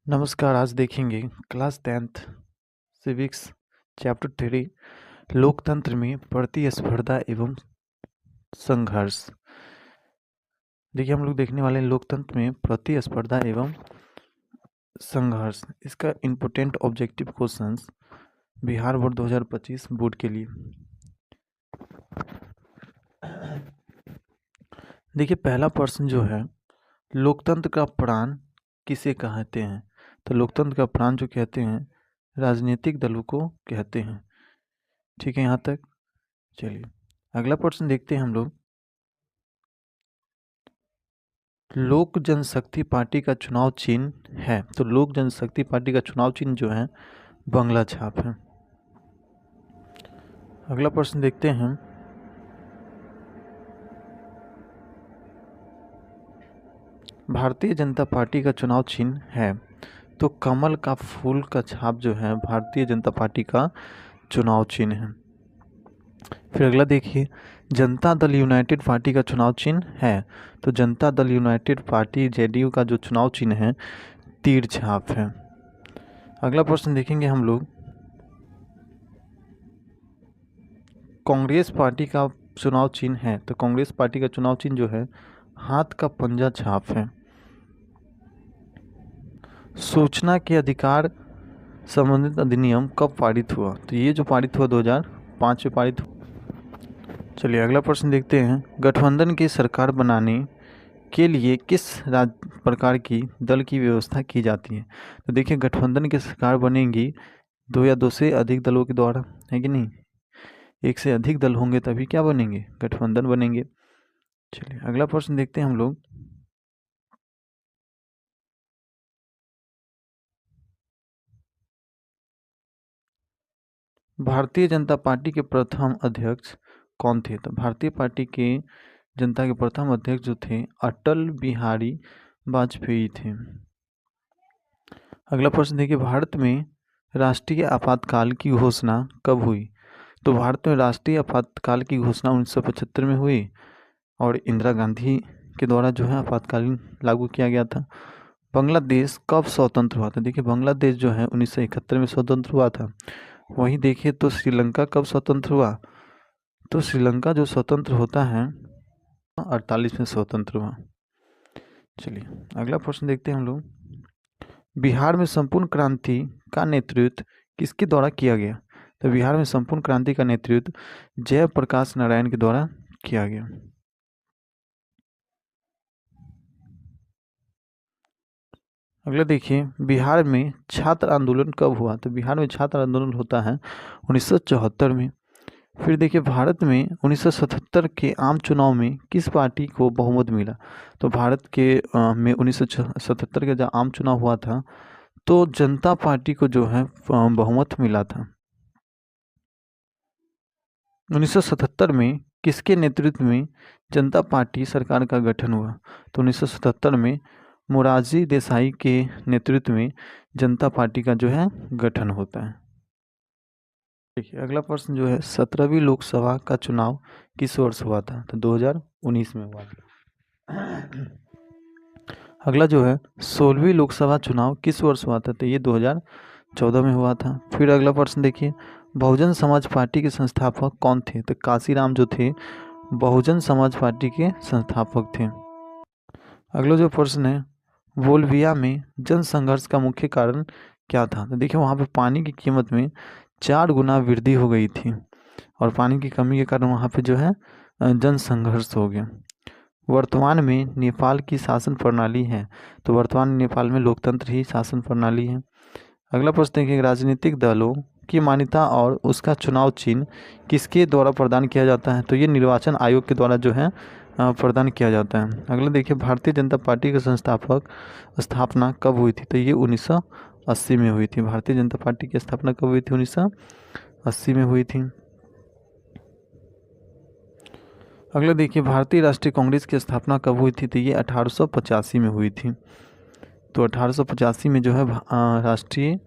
नमस्कार। आज देखेंगे क्लास 10th सिविक्स चैप्टर 3 लोकतंत्र में प्रतिस्पर्धा एवं संघर्ष। देखिए हम लोग देखने वाले हैं लोकतंत्र में प्रतिस्पर्धा एवं संघर्ष। इसका important objective questions Bihar board 2025 board के लिए। देखिए पहला प्रश्न जो है, लोकतंत्र का प्राण किसे कहते हैं? तो लोकतंत्र का प्राण जो कहते हैं राजनीतिक दलों को कहते हैं। ठीक है यहाँ तक। चलिए अगला प्रश्न देखते हैं हम लोग। लोक जनशक्ति पार्टी का चुनाव चिन्ह है, तो लोक जनशक्ति पार्टी का चुनाव चिन्ह जो है बंगला छाप है। अगला प्रश्न देखते हैं। भारतीय जनता पार्टी का चुनाव चिन्ह है, तो कमल का फूल का छाप जो है भारतीय जनता पार्टी का चुनाव चिन्ह है। फिर अगला देखिए, जनता दल यूनाइटेड पार्टी का चुनाव चिन्ह है, तो Janata Dal United party JDU का जो चुनाव चिन्ह है तीर छाप है। अगला प्रश्न देखेंगे हम लोग। कांग्रेस पार्टी का चुनाव चिन्ह है, तो कांग्रेस पार्टी का चुनाव चिन्ह जो है हाथ का पंजा छाप है। सूचना के अधिकार संबंधित अधिनियम कब पारित हुआ? तो ये जो पारित हुआ 2005 में पारित हुआ। चलिए अगला प्रश्न देखते हैं। गठबंधन की सरकार बनाने के लिए किस प्रकार की दल की व्यवस्था की जाती है? तो देखिए गठबंधन की सरकार बनेगी दो या दो से अधिक दलों के द्वारा, है कि नहीं? एक से अधिक दल होंगे तभी क्या बनेंगे? गठबंधन बनेंगे। चलिए अगला प्रश्न देखते हैं हम लोग। भारतीय जनता पार्टी के प्रथम अध्यक्ष कौन थे? तो भारतीय पार्टी के जनता के प्रथम अध्यक्ष जो थे अटल बिहारी वाजपेयी थे। अगला प्रश्न देखिए, भारत में राष्ट्रीय आपातकाल की घोषणा कब हुई? तो भारत में राष्ट्रीय आपातकाल की घोषणा 1975 में हुई और इंदिरा गांधी के द्वारा जो है आपातकालीन लागू किया गया था। बांग्लादेश कब स्वतंत्र हुआ था? देखिए बांग्लादेश जो है 1971 में स्वतंत्र हुआ था। वहीं देखिए तो श्रीलंका कब स्वतंत्र हुआ? तो श्रीलंका जो स्वतंत्र होता है 48 में स्वतंत्र हुआ। चलिए अगला प्रश्न देखते हैं हम लोग। बिहार में संपूर्ण क्रांति का नेतृत्व किसके द्वारा किया गया? तो बिहार में संपूर्ण क्रांति का नेतृत्व जयप्रकाश नारायण के द्वारा किया गया। अगला देखिए, बिहार में छात्र आंदोलन कब हुआ? तो बिहार में छात्र आंदोलन होता है 1974 में। फिर देखिए भारत में 1977 के आम चुनाव में किस पार्टी को बहुमत मिला? तो भारत के में 1977 का जब आम चुनाव हुआ था तो जनता पार्टी को जो है बहुमत मिला था। 1977 में किसके नेतृत्व में जनता पार्टी सरकार का गठन हुआ? तो 1977 में मोरारजी देसाई के नेतृत्व में जनता पार्टी का जो है गठन होता है। देखिए अगला प्रश्न जो है, 17वीं लोकसभा का चुनाव किस वर्ष हुआ था? तो 2019 में हुआ था। अगला जो है 16वीं लोकसभा चुनाव किस वर्ष हुआ था? तो ये 2014 में हुआ था। फिर अगला प्रश्न देखिए, बहुजन समाज पार्टी के संस्थापक कौन थे? तो काशीराम जो थे बहुजन समाज पार्टी के संस्थापक थे। अगला जो प्रश्न है, बोल्विया में जन संघर्ष का मुख्य कारण क्या था? तो देखिए वहाँ पे पानी की कीमत में 4 गुना वृद्धि हो गई थी और पानी की कमी के कारण वहाँ पे जो है जन संघर्ष हो गया। वर्तमान में नेपाल की शासन प्रणाली है, तो वर्तमान नेपाल में लोकतंत्र ही शासन प्रणाली है। अगला प्रश्न देखिए, राजनीतिक दलों की मान्यता और उसका चुनाव चिन्ह किसके द्वारा प्रदान किया जाता है? तो ये निर्वाचन आयोग के द्वारा जो है प्रदान किया जाता है। अगला देखिए, भारतीय जनता पार्टी के स्थापना कब हुई थी? तो ये 1980 में हुई थी। भारतीय जनता पार्टी की स्थापना कब हुई थी? 1980 में हुई थी। अगला देखिए, भारतीय राष्ट्रीय कांग्रेस की स्थापना कब हुई थी? तो ये 1885 में हुई थी। तो 1885 में जो है भारतीय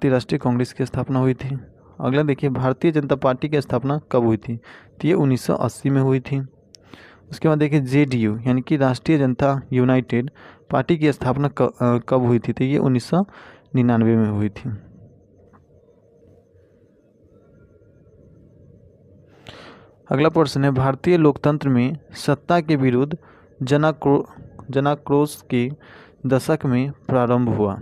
राष्ट्रीय कांग्रेस की स्थापना हुई थी। अगला देखिए, भारतीय जनता पार्टी की स्थापना कब हुई थी? तो ये 1980 में हुई थी। उसके बाद देखिए जेडीयू यानी कि राष्ट्रीय जनता यूनाइटेड पार्टी की स्थापना कब हुई थी? तो ये 1999 में हुई थी। अगला प्रश्न है, भारतीय लोकतंत्र में सत्ता के विरुद्ध जनाक्रोश के दशक में प्रारंभ हुआ।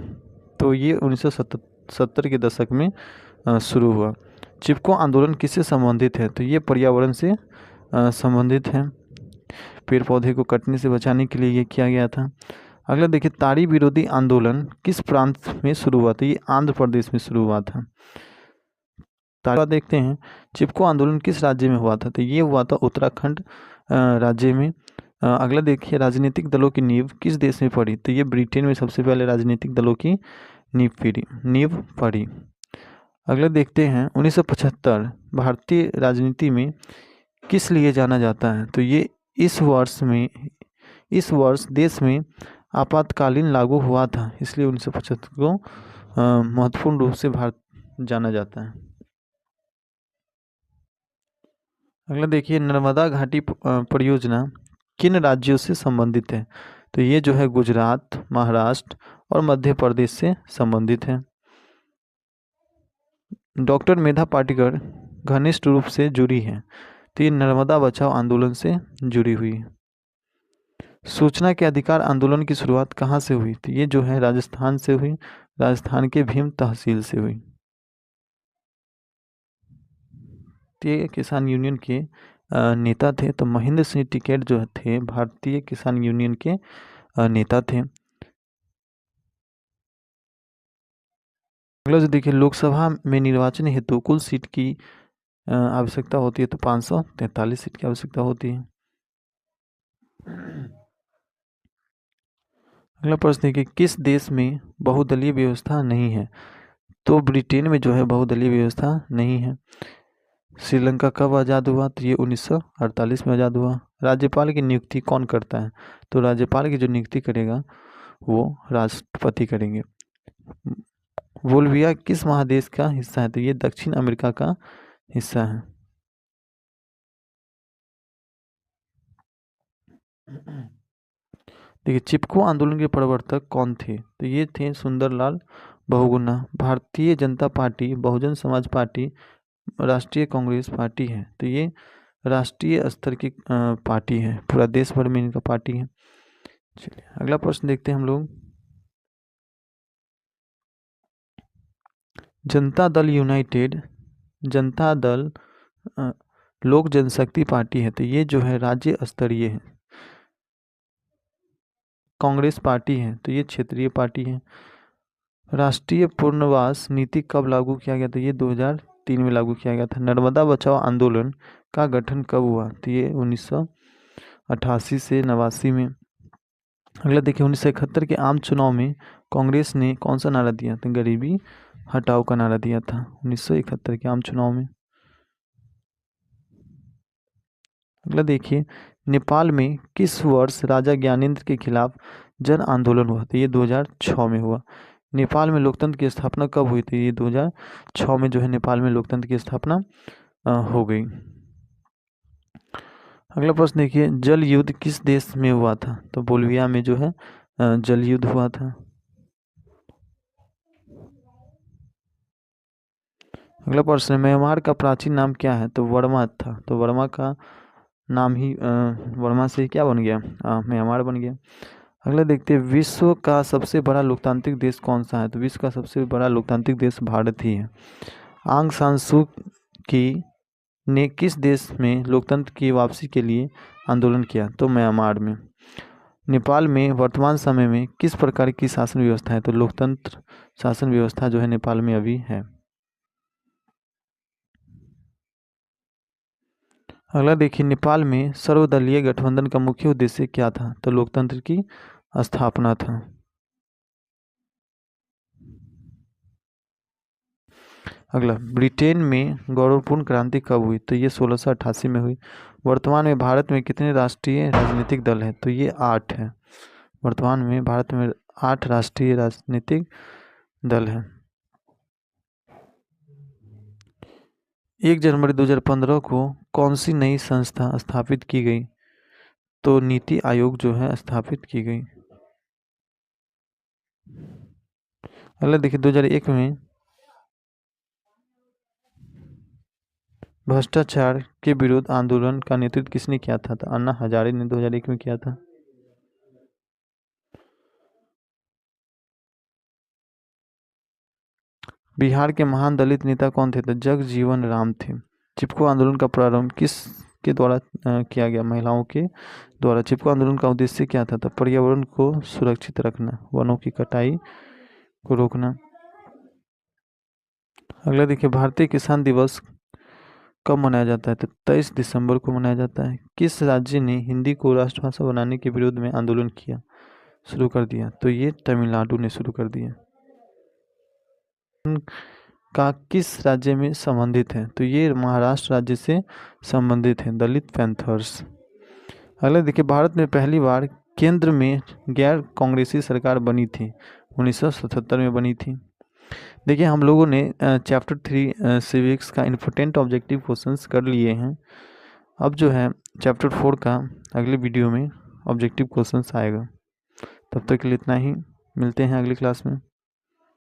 तो ये 1970 के दशक में शुरू हुआ। चिपको आंदोलन किससे संबंधित है? तो ये पर्यावरण से संबंधित है। पेड़ पौधे को कटने से बचाने के लिए ये किया गया था। अगला देखिए, ताड़ी विरोधी आंदोलन किस प्रांत में शुरू हुआ था? ये आंध्र प्रदेश में शुरू हुआ था। देखते हैं, चिपको आंदोलन किस राज्य में हुआ था? तो ये हुआ था उत्तराखंड राज्य में। अगला देखिए, राजनीतिक दलों की नींव किस देश में पड़ी? तो ये ब्रिटेन में सबसे पहले राजनीतिक दलों की नींव पड़ी। अगला देखते हैं, 1975 भारतीय राजनीति में किस लिए जाना जाता है? तो ये इस वर्ष देश में आपातकालीन लागू हुआ था, इसलिए 1975 को महत्वपूर्ण रूप से भारत जाना जाता है। अगला देखिए, नर्मदा घाटी परियोजना किन राज्यों से संबंधित है? तो ये जो है गुजरात, महाराष्ट्र और मध्य प्रदेश से संबंधित है। डॉक्टर मेधा पाटिकर घनिष्ठ रूप से जुड़ी है, तो ये नर्मदा बचाओ आंदोलन से जुड़ी हुई है। सूचना के अधिकार आंदोलन की शुरुआत कहाँ से हुई? तो ये जो है राजस्थान से हुई, राजस्थान के भीम तहसील से हुई। ये किसान यूनियन के नेता थे। तो महेंद्र सिंह टिकैत जो थे भारतीय किसान यूनियन के नेता थे। अगला जो देखिए, लोकसभा में निर्वाचन हेतु कुल सीट की आवश्यकता होती है, तो 543 सीट की आवश्यकता होती है। अगला प्रश्न देखिए, किस देश में बहुदलीय व्यवस्था नहीं है? तो ब्रिटेन में जो है बहुदलीय व्यवस्था नहीं है। श्रीलंका कब आज़ाद हुआ? तो ये 1948 में आज़ाद हुआ। राज्यपाल की नियुक्ति कौन करता है? तो राज्यपाल की जो नियुक्ति करेगा वो राष्ट्रपति करेंगे। बोल्विया किस महादेश का हिस्सा है? तो ये दक्षिण अमेरिका का हिस्सा है। देखिए, चिपको आंदोलन के प्रवर्तक कौन थे? तो ये थे सुंदरलाल बहुगुणा। भारतीय जनता पार्टी, बहुजन समाज पार्टी, राष्ट्रीय कांग्रेस पार्टी है। तो ये राष्ट्रीय स्तर की पार्टी है, पूरा देश भर में इनका पार्टी है। चलिए अगला प्रश्न देखते हैं हम लोग। जनता दल यूनाइटेड, जनता दल लोक जनशक्ति पार्टी है। तो ये जो है राज्य स्तरीय है। कांग्रेस पार्टी है, तो ये क्षेत्रीय पार्टी है। राष्ट्रीय पुनर्वास नीति कब लागू किया गया? तो ये 2003 में लागू किया गया था। नर्मदा बचाओ आंदोलन का गठन कब हुआ? तो ये 1988 से 89 में। अगला देखिए, 1971 के आम चुनाव में कांग्रेस ने कौन सा नारा दिया? तो गरीबी हटाओ का नारा दिया था 1971 के आम चुनाव में। अगला देखिए, नेपाल में किस वर्ष राजा ज्ञानेंद्र के खिलाफ जन आंदोलन हुआ? तो ये 2006 में हुआ। नेपाल में लोकतंत्र की स्थापना कब हुई थी? ये 2006 में जो है नेपाल में लोकतंत्र की स्थापना हो गई। अगला प्रश्न देखिए, जल युद्ध किस देश में हुआ था? तो बोल्विया में जो है जल युद्ध हुआ था। अगला प्रश्न, म्यांमार का प्राचीन नाम क्या है? तो वर्मा था। तो वर्मा का नाम ही वर्मा से क्या बन गया? म्यांमार बन गया। अगला देखते हैं, विश्व का सबसे बड़ा लोकतांत्रिक देश कौन सा है? तो विश्व का सबसे बड़ा लोकतांत्रिक देश भारत ही है। आंग सान सू की ने किस देश में लोकतंत्र की वापसी के लिए आंदोलन किया? तो म्यांमार में। नेपाल में वर्तमान समय में किस प्रकार की शासन व्यवस्था है? तो लोकतंत्र शासन व्यवस्था जो है नेपाल में अभी है। अगला देखिए, नेपाल में सर्वदलीय गठबंधन का मुख्य उद्देश्य क्या था? तो लोकतंत्र की स्थापना था। अगला, ब्रिटेन में गौरवपूर्ण क्रांति कब हुई? तो ये 1688 में हुई। वर्तमान में भारत में कितने राष्ट्रीय राजनीतिक दल हैं? तो ये 8 है। वर्तमान में भारत में 8 राष्ट्रीय राजनीतिक दल हैं। 1 जनवरी 2015 को कौन सी नई संस्था स्थापित की गई? तो नीति आयोग जो है स्थापित की गई। अगला देखिए 2001 में भ्रष्टाचार के विरुद्ध आंदोलन का नेतृत्व किसने किया था? तो अन्ना हजारे ने 2001 में किया था। बिहार के महान दलित नेता कौन थे? तो जगजीवन राम थे। चिपको आंदोलन का प्रारंभ किस के द्वारा किया गया? महिलाओं के द्वारा। चिपको आंदोलन का उद्देश्य क्या था? तो पर्यावरण को सुरक्षित रखना, वनों की कटाई को रोकना। अगला देखिए भारतीय किसान दिवस कब मनाया जाता है? तो 23 दिसंबर को मनाया जाता है। किस राज्य ने हिंदी को राष्ट्रभाषा बनाने के विरोध में आंदोलन किया, शुरू कर दिया? तो ये तमिलनाडु ने शुरू कर दिया। का किस राज्य में संबंधित है? तो ये महाराष्ट्र राज्य से संबंधित है, दलित पैंथर्स। अगला देखिए भारत में पहली बार केंद्र में गैर कांग्रेसी सरकार बनी थी, 1977 में बनी थी। देखिए हम लोगों ने चैप्टर 3 सिविक्स का इम्पोर्टेंट ऑब्जेक्टिव क्वेश्चंस कर लिए हैं। अब जो है चैप्टर 4 का अगले वीडियो में ऑब्जेक्टिव क्वेश्चंस आएगा। तब तक के लिए इतना ही, मिलते हैं अगली क्लास में।